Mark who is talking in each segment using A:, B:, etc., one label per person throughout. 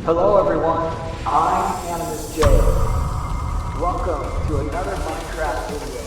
A: Hello everyone, I'm Animusj. Welcome to another Minecraft video.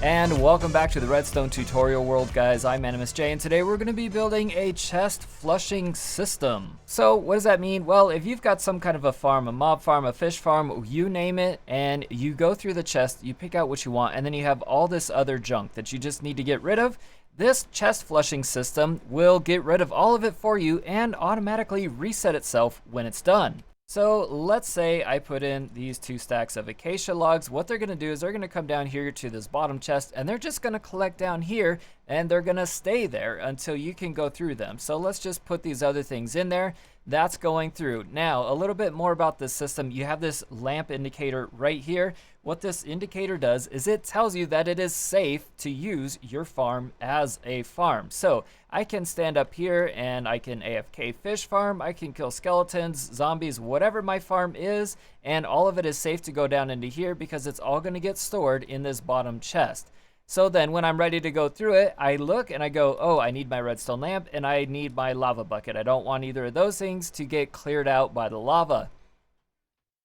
B: And welcome back to the Redstone tutorial world, guys. I'm Animusj, and today we're going to be building a chest flushing system. So what does that mean? Well, if you've got some kind of a farm, a mob farm, a fish farm, you name it, and you go through the chest, you pick out what you want, and then you have all this other junk that you just need to get rid of. This chest flushing system will get rid of all of it for you and automatically reset itself when it's done. So let's say I put in these 2 stacks of acacia logs. What they're gonna do is they're gonna come down here to this bottom chest and they're just gonna collect down here and they're gonna stay there until you can go through them. So let's just put these other things in there. That's going through. Now, a little bit more about this system. You have this lamp indicator right here. What this indicator does is it tells you that it is safe to use your farm as a farm. So I can stand up here and I can AFK fish farm. I can kill skeletons, zombies, whatever my farm is, and all of it is safe to go down into here because it's all gonna get stored in this bottom chest. So then when I'm ready to go through it, I look and I go, oh, I need my redstone lamp and I need my lava bucket. I don't want either of those things to get cleared out by the lava.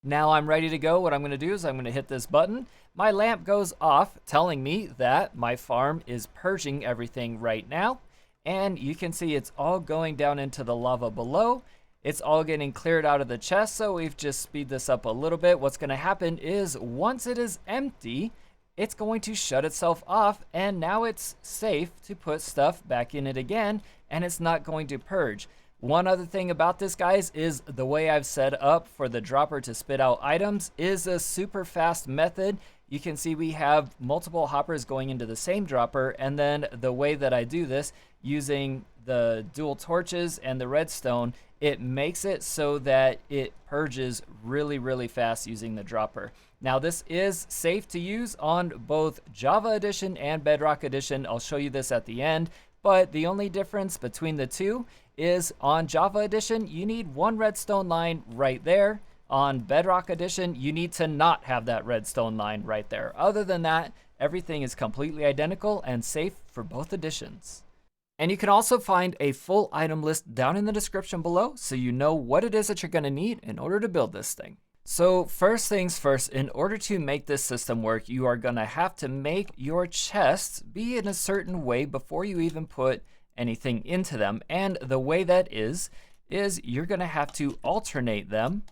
B: Now I'm ready to go. What I'm gonna do is I'm gonna hit this button. My lamp goes off, telling me that my farm is purging everything right now. And you can see it's all going down into the lava below. It's all getting cleared out of the chest, so we've just speed this up a little bit. What's gonna happen is once it is empty, it's going to shut itself off, and now it's safe to put stuff back in it again, and it's not going to purge. One other thing about this, guys, is the way I've set up for the dropper to spit out items is a super fast method. You can see we have multiple hoppers going into the same dropper, and then the way that I do this using the dual torches and the redstone, it makes it so that it purges really fast using the dropper. Now this is safe to use on both Java Edition and Bedrock Edition. I'll show you this at the end, but the only difference between the two is on Java Edition, you need 1 redstone line right there. On Bedrock Edition, you need to not have that redstone line right there. Other than that, everything is completely identical and safe for both editions. And you can also find a full item list down in the description below so you know what it is that you're gonna need in order to build this thing. So first things first, in order to make this system work, you are gonna have to make your chests be in a certain way before you even put anything into them. And the way that is you're gonna have to alternate them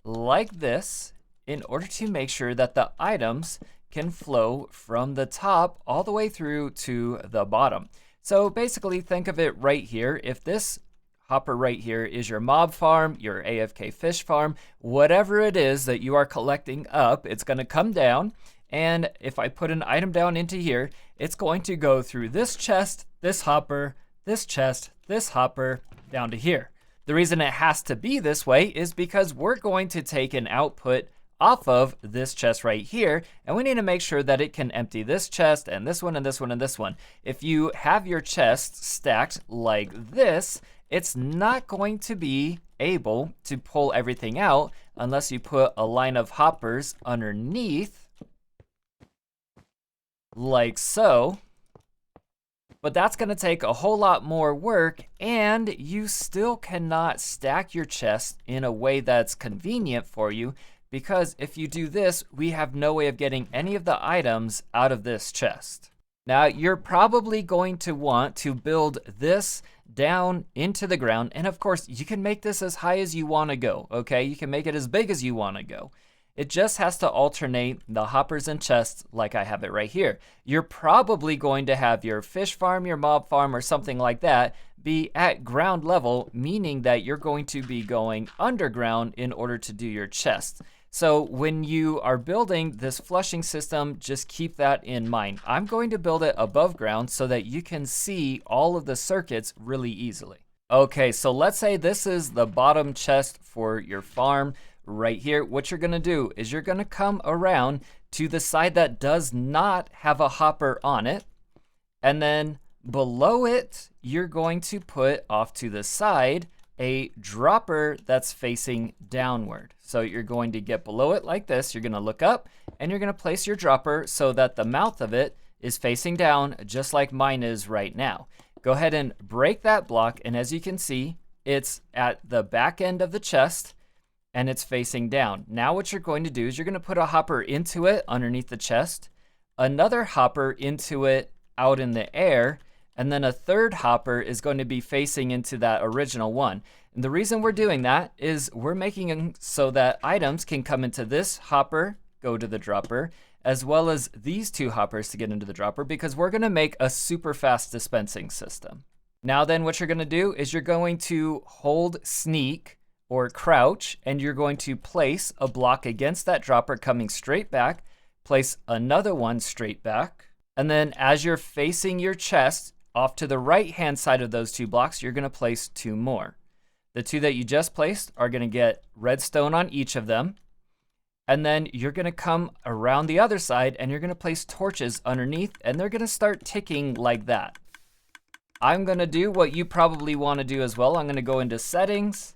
B: like this in order to make sure that the items can flow from the top all the way through to the bottom. So basically think of it right here. If this hopper right here is your mob farm, your AFK fish farm, whatever it is that you are collecting up, it's gonna come down, and if I put an item down into here, it's going to go through this chest, this hopper, this chest, this hopper, down to here. The reason it has to be this way is because we're going to take an output off of this chest right here, and we need to make sure that it can empty this chest and this one and this one and this one. If you have your chests stacked like this, it's not going to be able to pull everything out unless you put a line of hoppers underneath, like so. But that's gonna take a whole lot more work, and you still cannot stack your chest in a way that's convenient for you, because if you do this, we have no way of getting any of the items out of this chest. Now, you're probably going to want to build this down into the ground, and of course, you can make this as high as you wanna go, okay? You can make it as big as you wanna go. It just has to alternate the hoppers and chests like I have it right here. You're probably going to have your fish farm, your mob farm, or something like that be at ground level, meaning that you're going to be going underground in order to do your chests. So when you are building this flushing system, just keep that in mind. I'm going to build it above ground so that you can see all of the circuits really easily. Okay, so let's say this is the bottom chest for your farm right here. What you're gonna do is you're gonna come around to the side that does not have a hopper on it, and then below it, you're going to put off to the side a dropper that's facing downward. So you're going to get below it like this, you're gonna look up, and you're gonna place your dropper so that the mouth of it is facing down, just like mine is right now. Go ahead and break that block, and as you can see, it's at the back end of the chest and it's facing down. Now what you're going to do is you're going to put a hopper into it underneath the chest, another hopper into it out in the air, and then a third hopper is going to be facing into that original one. And the reason we're doing that is we're making it so that items can come into this hopper, go to the dropper, as well as these two hoppers to get into the dropper, because we're going to make a super fast dispensing system. Now then, what you're going to do is you're going to hold sneak or crouch, and you're going to place a block against that dropper coming straight back, place another one straight back, and then as you're facing your chest off to the right hand side of those two blocks, you're going to place two more. The two that you just placed are going to get redstone on each of them. And then you're going to come around the other side and you're going to place torches underneath, and they're going to start ticking like that. I'm going to do what you probably want to do as well. I'm going to go into settings,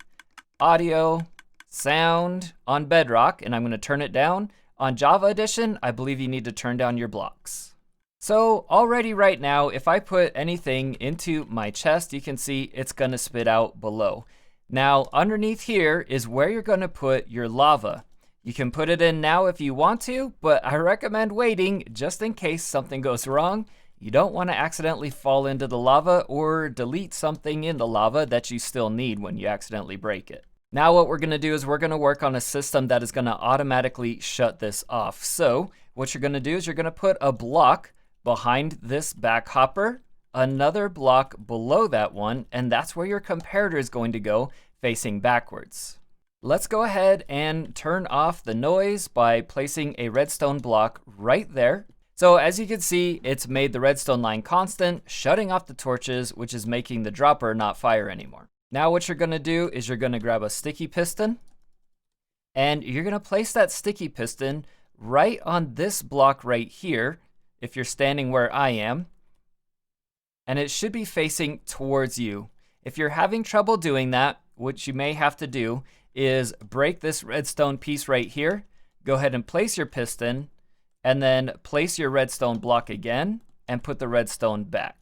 B: audio, sound on Bedrock, and I'm going to turn it down. On Java Edition, I believe you need to turn down your blocks. So already right now, if I put anything into my chest, you can see it's going to spit out below. Now underneath here is where you're going to put your lava. You can put it in now if you want to, but I recommend waiting just in case something goes wrong. You don't want to accidentally fall into the lava or delete something in the lava that you still need when you accidentally break it. Now what we're going to do is we're going to work on a system that is going to automatically shut this off. So what you're going to do is you're going to put a block behind this back hopper, another block below that one, and that's where your comparator is going to go facing backwards. Let's go ahead and turn off the noise by placing a redstone block right there. So as you can see, it's made the redstone line constant, shutting off the torches, which is making the dropper not fire anymore. Now what you're going to do is you're going to grab a sticky piston, and you're going to place that sticky piston right on this block right here, if you're standing where I am, and it should be facing towards you. If you're having trouble doing that, what you may have to do is break this redstone piece right here, go ahead and place your piston, and then place your redstone block again and put the redstone back.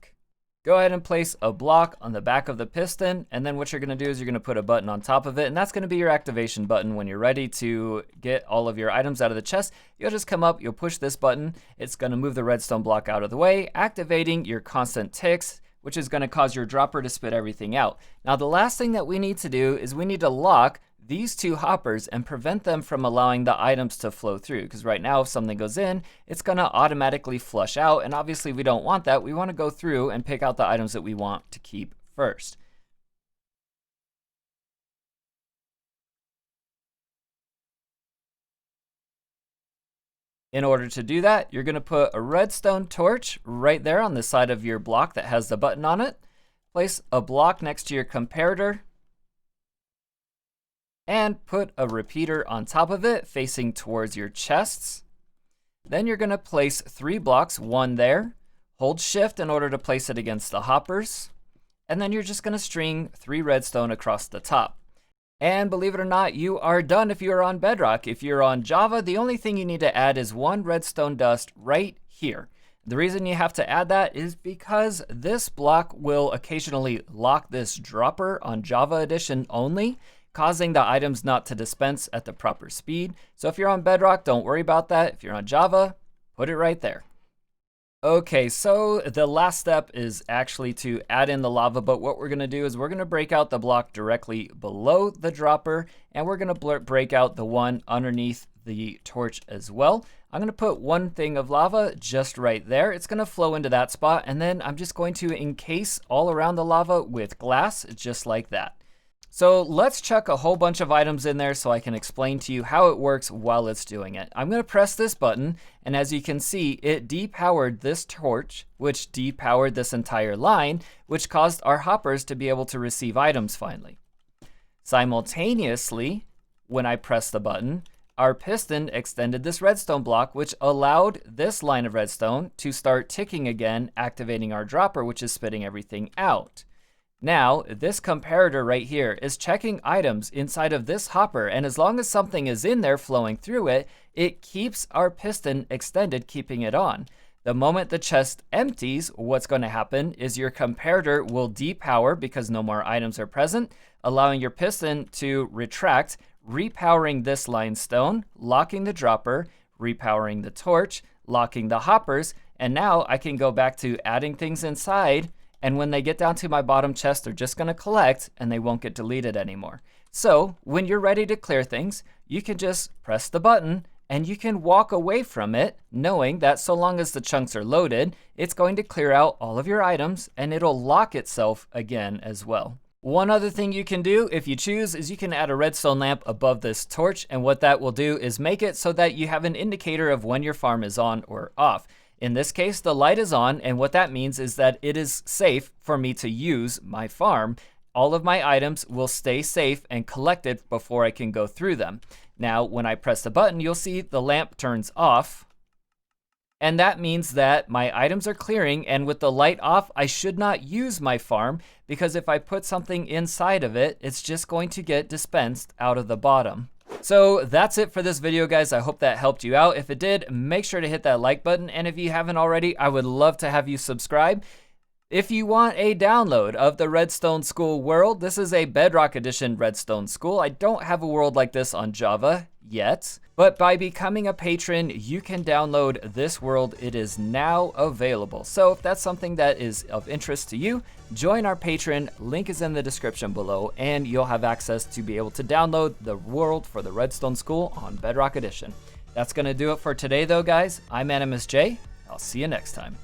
B: Go ahead and place a block on the back of the piston, and then what you're going to do is you're going to put a button on top of it, and that's going to be your activation button. When you're ready to get all of your items out of the chest, you'll just come up, you'll push this button, it's going to move the redstone block out of the way, activating your constant ticks, which is going to cause your dropper to spit everything out. Now the last thing that we need to do is we need to lock these two hoppers and prevent them from allowing the items to flow through, because right now if something goes in, it's going to automatically flush out, and obviously we don't want that. We want to go through and pick out the items that we want to keep first. In order to do that, you're going to put a redstone torch right there on the side of your block that has the button on it. Place a block next to your comparator, and put a repeater on top of it facing towards your chests. Then you're going to place 3 blocks, one there. Hold shift in order to place it against the hoppers. And then you're just going to string 3 redstone across the top. And believe it or not, you are done if you are on Bedrock. If you're on Java, the only thing you need to add is 1 redstone dust right here. The reason you have to add that is because this block will occasionally lock this dropper on Java Edition only, causing the items not to dispense at the proper speed. So if you're on Bedrock, don't worry about that. If you're on Java, put it right there. Okay, so the last step is actually to add in the lava, but what we're going to do is we're going to break out the block directly below the dropper, and we're going to break out the one underneath the torch as well. I'm going to put one thing of lava just right there. It's going to flow into that spot, and then I'm just going to encase all around the lava with glass, just like that. So let's chuck a whole bunch of items in there so I can explain to you how it works while it's doing it. I'm going to press this button, and as you can see, it depowered this torch, which depowered this entire line, which caused our hoppers to be able to receive items finally. Simultaneously, when I pressed the button, our piston extended this redstone block, which allowed this line of redstone to start ticking again, activating our dropper, which is spitting everything out. Now, this comparator right here is checking items inside of this hopper, and as long as something is in there flowing through it, it keeps our piston extended, keeping it on. The moment the chest empties, what's going to happen is your comparator will depower because no more items are present, allowing your piston to retract, repowering this limestone, locking the dropper, repowering the torch, locking the hoppers, and now I can go back to adding things inside, and when they get down to my bottom chest, they're just going to collect and they won't get deleted anymore. So when you're ready to clear things, you can just press the button and you can walk away from it knowing that so long as the chunks are loaded, it's going to clear out all of your items and it'll lock itself again as well. One other thing you can do if you choose is you can add a redstone lamp above this torch, and what that will do is make it so that you have an indicator of when your farm is on or off. In this case, the light is on, and what that means is that it is safe for me to use my farm. All of my items will stay safe and collected before I can go through them. Now, when I press the button, you'll see the lamp turns off. And that means that my items are clearing, and with the light off, I should not use my farm, because if I put something inside of it, it's just going to get dispensed out of the bottom. So that's it for this video, guys. I hope that helped you out. If it did, make sure to hit that like button. And if you haven't already, I would love to have you subscribe. If you want a download of the Redstone School world, this is a Bedrock Edition Redstone School. I don't have a world like this on Java yet, but by becoming a patron, you can download this world. It is now available. So if that's something that is of interest to you, join our patron. Link is in the description below, and you'll have access to be able to download the world for the Redstone School on Bedrock Edition. That's going to do it for today, though, guys. I'm Animusj. I'll see you next time.